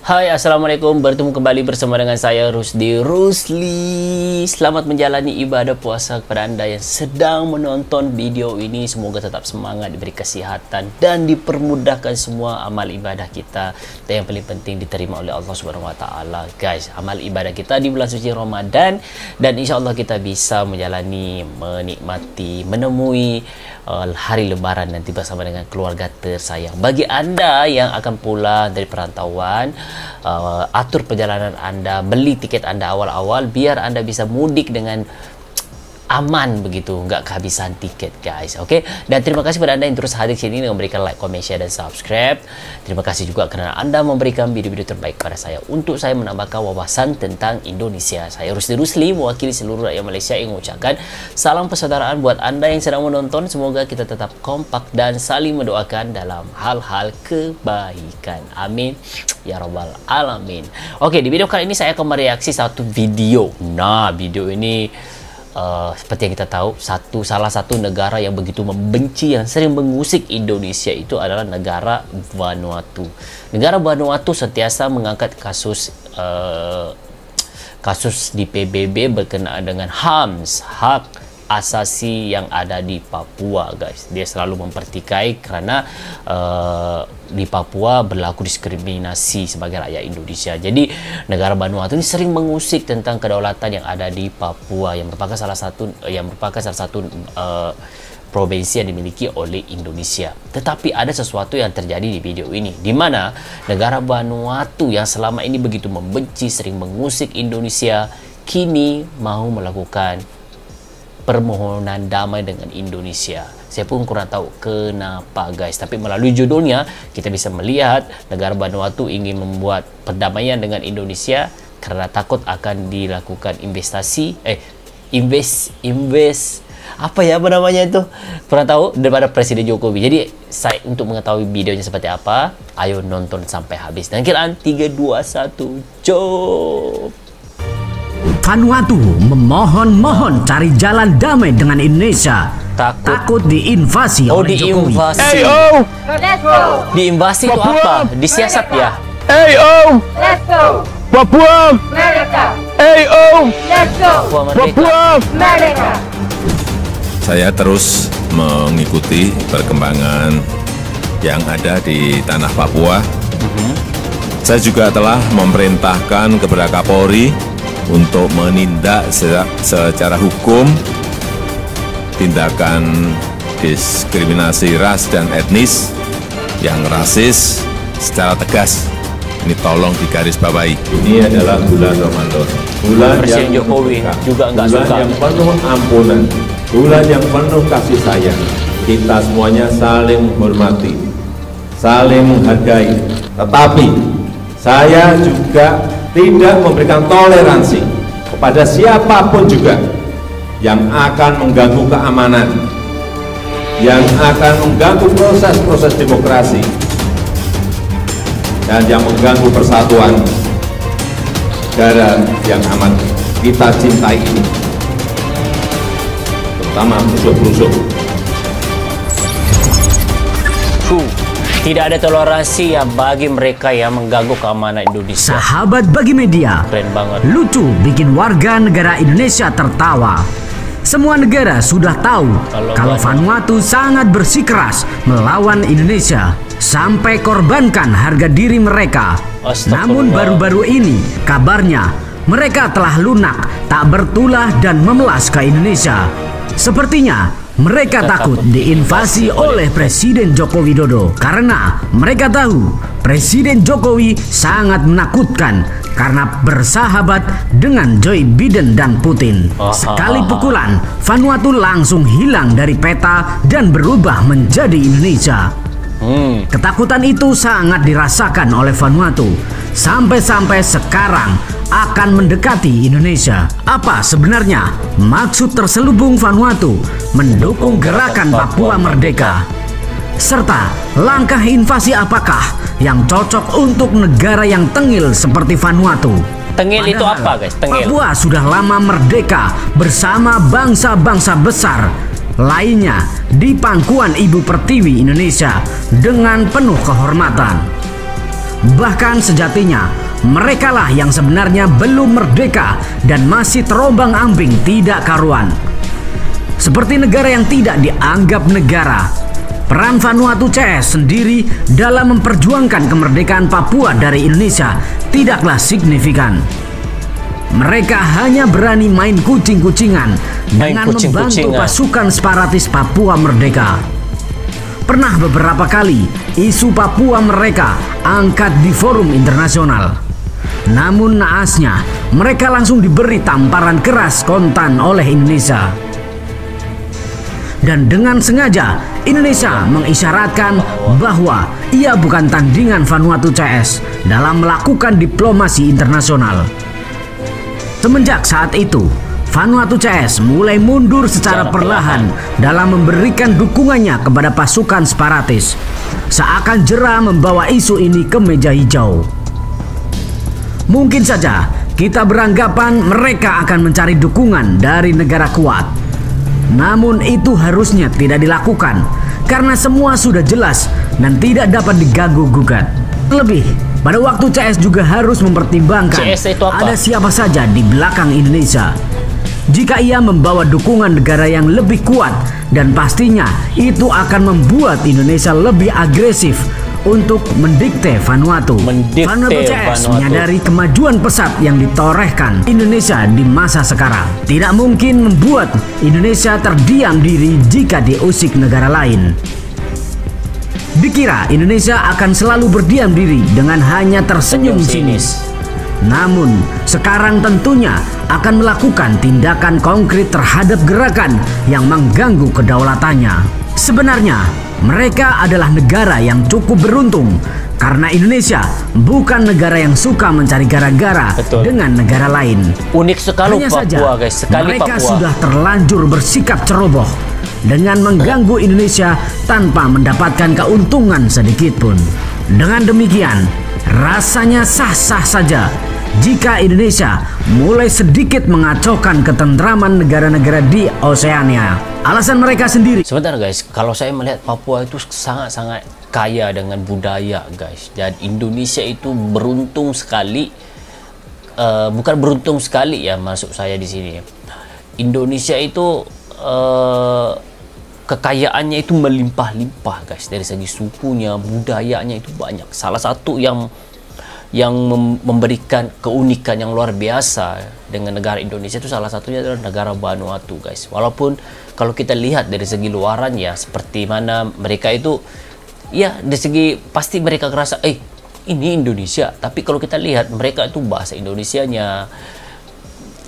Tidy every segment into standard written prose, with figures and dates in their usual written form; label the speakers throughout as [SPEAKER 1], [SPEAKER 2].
[SPEAKER 1] Hai, Assalamualaikum. Bertemu kembali bersama dengan saya Rusdi Rusli. Selamat menjalani ibadah puasa kepada anda yang sedang menonton video ini. Semoga tetap semangat, diberi kesihatan dan dipermudahkan semua amal ibadah kita. Dan yang paling penting diterima oleh Allah Subhanahu Wa Taala. Guys, amal ibadah kita di bulan suci Ramadan, dan insya Allah kita bisa menjalani, menikmati, menemui hari lebaran nanti bersama dengan keluarga tersayang. Bagi anda yang akan pulang dari perantauan, atur perjalanan anda, beli tiket anda awal-awal biar anda bisa mudik dengan aman begitu, nggak kehabisan tiket guys. Oke, dan terima kasih pada anda yang terus hadir sini dengan memberikan like, comment, share, dan subscribe. Terima kasih juga karena anda memberikan video-video terbaik pada saya untuk saya menambahkan wawasan tentang Indonesia. Saya Rusdi Rusli, mewakili seluruh rakyat Malaysia yang mengucapkan salam persaudaraan buat anda yang sedang menonton. Semoga kita tetap kompak dan saling mendoakan dalam hal-hal kebaikan. Amin ya rabbal alamin. Oke, di video kali ini saya akan mereaksi satu video. Nah, video ini seperti yang kita tahu, salah satu negara yang begitu membenci, yang sering mengusik Indonesia itu adalah negara Vanuatu. Negara Vanuatu sentiasa mengangkat kasus di PBB berkenaan dengan HAMS, hak asasi yang ada di Papua guys. Dia selalu mempertikai karena di Papua berlaku diskriminasi sebagai rakyat Indonesia. Jadi negara Vanuatu ini sering mengusik tentang kedaulatan yang ada di Papua, yang merupakan salah satu provinsi yang dimiliki oleh Indonesia. Tetapi ada sesuatu yang terjadi di video ini, di mana negara Vanuatu yang selama ini begitu membenci, sering mengusik Indonesia, kini mau melakukan permohonan damai dengan Indonesia. Saya pun kurang tahu kenapa guys, tapi melalui judulnya kita bisa melihat negara Vanuatu ingin membuat perdamaian dengan Indonesia karena takut akan dilakukan apa namanya itu, kurang tahu, daripada Presiden Jokowi. Jadi saya, untuk mengetahui videonya seperti apa, ayo nonton sampai habis. Dan kiraan 3, 2, 1, jom.
[SPEAKER 2] Vanuatu memohon cari jalan damai dengan Indonesia. Takut diinvasi oleh Jokowi.
[SPEAKER 3] Let's go.
[SPEAKER 1] Diinvasi itu apa? Disiasat ya?
[SPEAKER 3] Let's go.
[SPEAKER 4] Papua
[SPEAKER 3] Merdeka.
[SPEAKER 4] Let's go.
[SPEAKER 1] Papua
[SPEAKER 3] Merdeka.
[SPEAKER 5] Saya terus mengikuti perkembangan yang ada di tanah Papua. Saya juga telah memerintahkan kepada Kapolri untuk menindak secara hukum tindakan diskriminasi ras dan etnis yang rasis secara tegas. Ini tolong digarisbawahi. Ini adalah bulan Ramadan, bulan
[SPEAKER 1] Presiden
[SPEAKER 5] yang
[SPEAKER 1] Jokowi juga nggak
[SPEAKER 5] bulan
[SPEAKER 1] suka.
[SPEAKER 5] yang penuh ampunan, bulan yang penuh kasih sayang. Kita semuanya saling menghormati, saling menghargai. Tetapi saya juga tidak memberikan toleransi kepada siapapun juga yang akan mengganggu keamanan, yang akan mengganggu proses-proses demokrasi, dan yang mengganggu persatuan negara yang amat kita cintai ini, terutama musuh-musuh.
[SPEAKER 1] Tidak ada toleransi ya bagi mereka yang mengganggu keamanan Indonesia.
[SPEAKER 2] Sahabat bagi media,
[SPEAKER 1] Keren banget.
[SPEAKER 2] lucu bikin warga negara Indonesia tertawa. Semua negara sudah tahu kalau Vanuatu sangat bersikeras melawan Indonesia sampai korbankan harga diri mereka. Namun baru-baru ini kabarnya mereka telah lunak, tak bertulah dan memelas ke Indonesia. Sepertinya mereka takut diinvasi oleh Presiden Joko Widodo karena mereka tahu Presiden Jokowi sangat menakutkan karena bersahabat dengan Joe Biden dan Putin. Sekali pukulan, Vanuatu langsung hilang dari peta dan berubah menjadi Indonesia. Ketakutan itu sangat dirasakan oleh Vanuatu sampai-sampai sekarang akan mendekati Indonesia. Apa sebenarnya maksud terselubung Vanuatu mendukung gerakan Papua Merdeka? Serta langkah invasi apakah yang cocok untuk negara yang tengil seperti Vanuatu?
[SPEAKER 1] Tengil itu apa guys? Tengil.
[SPEAKER 2] Papua sudah lama merdeka bersama bangsa-bangsa besar lainnya di pangkuan Ibu Pertiwi Indonesia dengan penuh kehormatan. Bahkan sejatinya, merekalah yang sebenarnya belum merdeka dan masih terombang-ambing tidak karuan. Seperti negara yang tidak dianggap negara, peran Vanuatu CS sendiri dalam memperjuangkan kemerdekaan Papua dari Indonesia tidaklah signifikan. Mereka hanya berani main kucing-kucingan dengan membantu pasukan separatis Papua Merdeka. Pernah beberapa kali isu Papua mereka angkat di forum internasional. Namun naasnya, mereka langsung diberi tamparan keras kontan oleh Indonesia. Dan dengan sengaja, Indonesia mengisyaratkan bahwa ia bukan tandingan Vanuatu CS dalam melakukan diplomasi internasional. Semenjak saat itu, Vanuatu CS mulai mundur secara perlahan dalam memberikan dukungannya kepada pasukan separatis, seakan jera membawa isu ini ke meja hijau. Mungkin saja kita beranggapan mereka akan mencari dukungan dari negara kuat. Namun itu harusnya tidak dilakukan karena semua sudah jelas dan tidak dapat diganggu-gugat. Lebih, pada waktu CS juga harus mempertimbangkan ada siapa saja di belakang Indonesia. Jika ia membawa dukungan negara yang lebih kuat, dan pastinya itu akan membuat Indonesia lebih agresif untuk mendikte Vanuatu. Vanuatu CS menyadari kemajuan pesat yang ditorehkan Indonesia di masa sekarang. Tidak mungkin membuat Indonesia terdiam diri jika diusik negara lain. Dikira Indonesia akan selalu berdiam diri dengan hanya tersenyum sinis. Namun, sekarang tentunya akan melakukan tindakan konkret terhadap gerakan yang mengganggu kedaulatannya. Sebenarnya, mereka adalah negara yang cukup beruntung karena Indonesia bukan negara yang suka mencari gara-gara dengan negara lain.
[SPEAKER 1] Unik sekali Papua, guys.
[SPEAKER 2] Mereka sudah terlanjur bersikap ceroboh dengan mengganggu Indonesia tanpa mendapatkan keuntungan sedikit pun. Dengan demikian, rasanya sah-sah saja jika Indonesia mulai sedikit mengacaukan ketentraman negara-negara di Oseania. Alasan mereka sendiri.
[SPEAKER 1] Sebentar guys, kalau saya melihat Papua itu sangat-sangat kaya dengan budaya guys. Dan Indonesia itu beruntung sekali, bukan beruntung sekali ya masuk saya di sini. Kekayaannya itu melimpah-limpah guys. Dari segi sukunya, budayanya itu banyak. Salah satu yang memberikan keunikan yang luar biasa dengan negara Indonesia itu salah satunya adalah negara Vanuatu guys. Walaupun kalau kita lihat dari segi luaran ya seperti mana mereka itu ya dari segi pasti mereka ngerasa ini Indonesia, tapi kalau kita lihat mereka itu bahasa Indonesianya,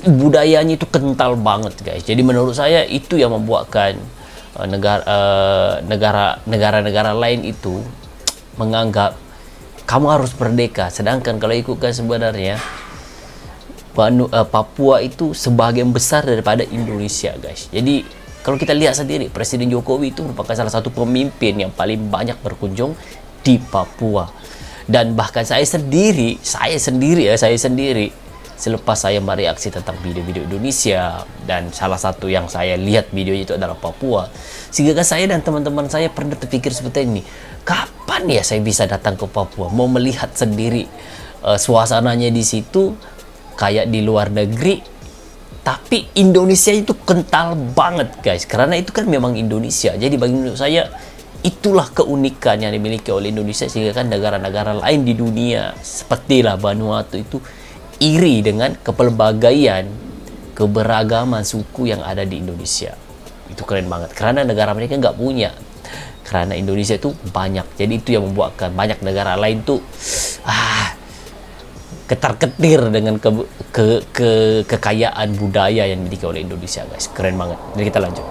[SPEAKER 1] budayanya itu kental banget guys. Jadi menurut saya itu yang membuatkan negara-negara lain itu menganggap kamu harus merdeka, sedangkan kalau ikutkan sebenarnya Papua itu sebagian besar daripada Indonesia guys. Jadi kalau kita lihat sendiri, Presiden Jokowi itu merupakan salah satu pemimpin yang paling banyak berkunjung di Papua. Dan bahkan saya sendiri selepas saya mereaksi tentang video-video Indonesia, dan salah satu yang saya lihat videonya itu adalah Papua, sehingga saya dan teman-teman saya pernah terpikir seperti ini, kapan ya saya bisa datang ke Papua, mau melihat sendiri suasananya di situ kayak di luar negeri, tapi Indonesia itu kental banget guys, karena itu kan memang Indonesia. Jadi bagi menurut saya itulah keunikan yang dimiliki oleh Indonesia, sehingga kan negara-negara lain di dunia sepertilah Vanuatu itu iri dengan kepelbagaian, keberagaman suku yang ada di Indonesia. Itu keren banget, karena negara mereka nggak punya, karena Indonesia itu banyak. Jadi itu yang membuatkan banyak negara lain tuh ketar-ketir dengan kekayaan budaya yang dimiliki oleh Indonesia guys. Keren banget. Jadi kita lanjut.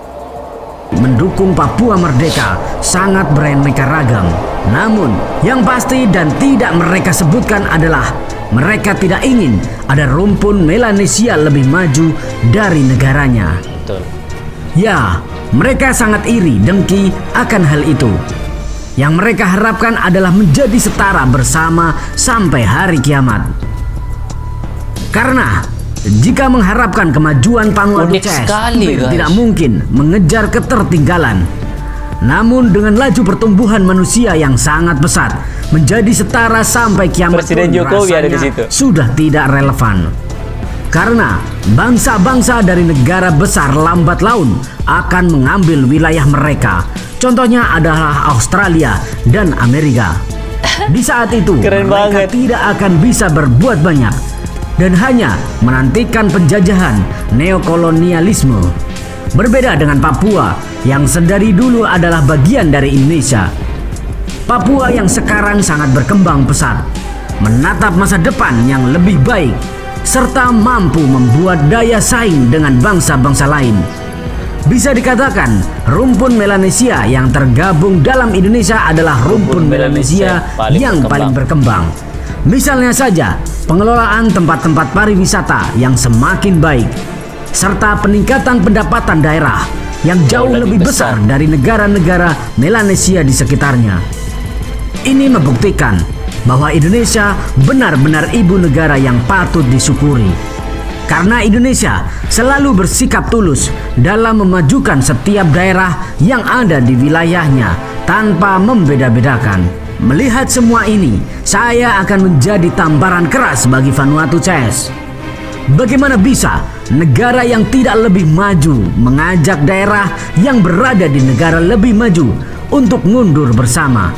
[SPEAKER 2] Mendukung Papua Merdeka sangat beraneka ragam. Namun yang pasti dan tidak mereka sebutkan adalah mereka tidak ingin ada rumpun Melanesia lebih maju dari negaranya.
[SPEAKER 1] Betul.
[SPEAKER 2] Ya, mereka sangat iri dengki akan hal itu. Yang mereka harapkan adalah menjadi setara bersama sampai hari kiamat. Karena jika mengharapkan kemajuan Vanuatu CS tidak mungkin mengejar ketertinggalan. Namun dengan laju pertumbuhan manusia yang sangat pesat, menjadi setara sampai kiamat
[SPEAKER 1] Presiden Jokowi ada di situ.
[SPEAKER 2] Sudah tidak relevan. Karena bangsa-bangsa dari negara besar lambat laun akan mengambil wilayah mereka. Contohnya adalah Australia dan Amerika. Di saat itu
[SPEAKER 1] Keren
[SPEAKER 2] mereka
[SPEAKER 1] banget.
[SPEAKER 2] tidak akan bisa berbuat banyak dan hanya menantikan penjajahan neokolonialisme. Berbeda dengan Papua yang sedari dulu adalah bagian dari Indonesia. Papua yang sekarang sangat berkembang pesat, menatap masa depan yang lebih baik, serta mampu membuat daya saing dengan bangsa-bangsa lain. Bisa dikatakan, rumpun Melanesia yang tergabung dalam Indonesia adalah rumpun Melanesia yang paling berkembang. Misalnya saja, pengelolaan tempat-tempat pariwisata yang semakin baik, serta peningkatan pendapatan daerah yang jauh lebih besar dari negara-negara Melanesia di sekitarnya. Ini membuktikan bahwa Indonesia benar-benar ibu negara yang patut disyukuri. Karena Indonesia selalu bersikap tulus dalam memajukan setiap daerah yang ada di wilayahnya tanpa membeda-bedakan. Melihat semua ini, saya akan menjadi tamparan keras bagi Vanuatu CS. Bagaimana bisa negara yang tidak lebih maju mengajak daerah yang berada di negara lebih maju untuk mundur bersama?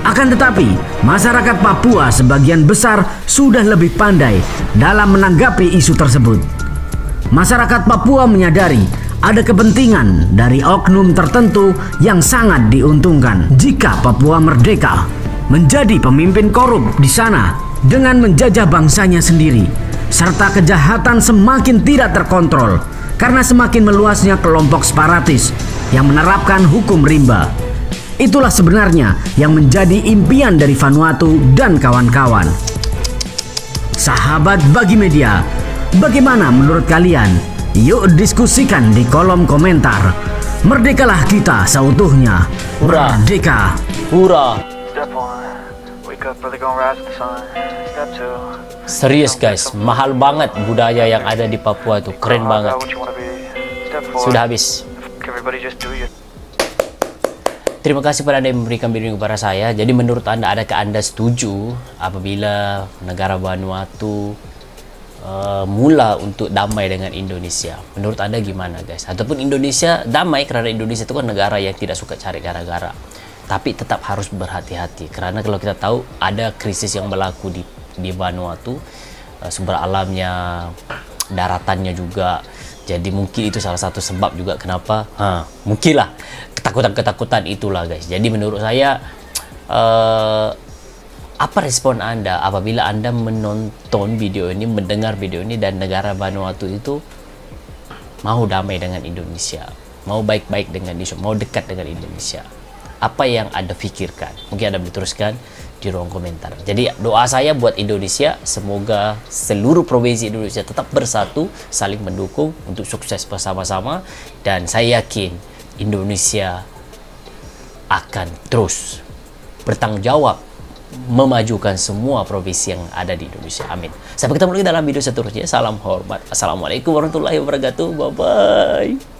[SPEAKER 2] Akan tetapi, masyarakat Papua sebagian besar sudah lebih pandai dalam menanggapi isu tersebut. Masyarakat Papua menyadari ada kepentingan dari oknum tertentu yang sangat diuntungkan jika Papua merdeka, menjadi pemimpin korup di sana dengan menjajah bangsanya sendiri, serta kejahatan semakin tidak terkontrol karena semakin meluasnya kelompok separatis yang menerapkan hukum rimba. Itulah sebenarnya yang menjadi impian dari Vanuatu dan kawan-kawan. Sahabat Bagi Media, bagaimana menurut kalian? Yuk diskusikan di kolom komentar. Merdekalah kita seutuhnya.
[SPEAKER 1] Hurra.
[SPEAKER 2] Merdeka.
[SPEAKER 1] Hurra.
[SPEAKER 6] Step 1, wake up early, gonna rise with the sun. Step 2,
[SPEAKER 1] Serius guys, mahal banget budaya yang ada di Papua itu, keren banget.
[SPEAKER 6] what you wanna be. Step 4,
[SPEAKER 1] Sudah habis.
[SPEAKER 6] everybody just do your
[SPEAKER 1] Terima kasih pada Anda yang memberikan video ini kepada saya. Jadi menurut Anda, adakah Anda setuju apabila negara Vanuatu mula untuk damai dengan Indonesia? Menurut Anda gimana guys? Ataupun Indonesia damai karena Indonesia itu kan negara yang tidak suka cari gara-gara. Tapi tetap harus berhati-hati. Karena kalau kita tahu ada krisis yang berlaku di Vanuatu. Sumber alamnya, daratannya juga. Jadi mungkin itu salah satu sebab juga kenapa mungkinlah ketakutan-ketakutan itulah guys. Jadi menurut saya apa respon Anda apabila Anda menonton video ini, mendengar video ini, dan negara Vanuatu itu mau damai dengan Indonesia, mau baik-baik dengan Indonesia, mau dekat dengan Indonesia? Apa yang Anda pikirkan? Mungkin Anda boleh teruskan di ruang komentar. Jadi doa saya buat Indonesia, semoga seluruh provinsi Indonesia tetap bersatu, saling mendukung untuk sukses bersama-sama, dan saya yakin Indonesia akan terus bertanggung jawab memajukan semua provinsi yang ada di Indonesia. Amin. Sampai ketemu lagi dalam video seterusnya. Salam hormat. Assalamualaikum warahmatullahi wabarakatuh. Bye bye.